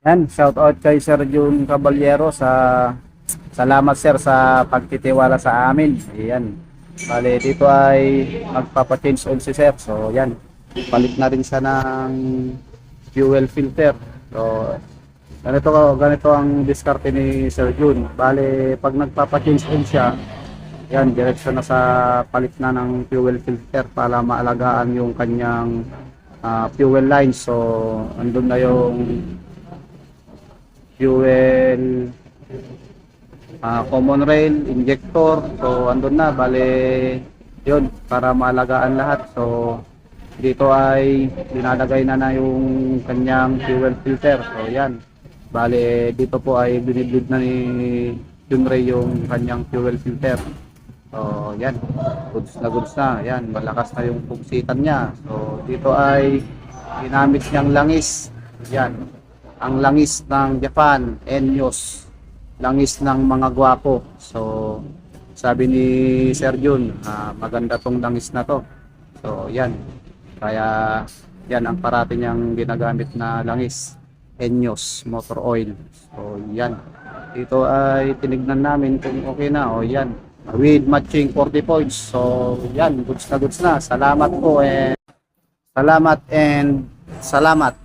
Yan, shout out kay Sir Jun Caballero sa salamat sir sa pagtitiwala sa amin. Ayan. Bale, dito ay magpapa-change oil si sir. So, yan. Palit na rin siya ng fuel filter. So, ganito ang diskarte ni Sir Jun. Bale, pag nagpapa-change oil siya, yan, diretso na sa palit na ng fuel filter para maalagaan yung kanyang fuel line. So, andun na yung fuel common rail, injector. So, andun na. Bale, yun, para maalagaan lahat. So, dito ay dinalagay na yung kanyang fuel filter. So, yan. Bale, dito po ay binibid na ni Junray yung kanyang fuel filter. So, yan. Goods na goods na. Yan, malakas na yung pugsitan niya. So, dito ay ginamit niyang langis. Yan. Ang langis ng Japan, Enyos. Langis ng mga gwapo. So, sabi ni Sir Jun, maganda tong langis na to. So, yan. Kaya, yan ang parati niyang ginagamit na langis. Enyos motor oil. So, yan. Dito ay tinignan namin kung okay na. O, yan. With matching 40 points. So, yan. Goods na goods na. Salamat po. Salamat and salamat.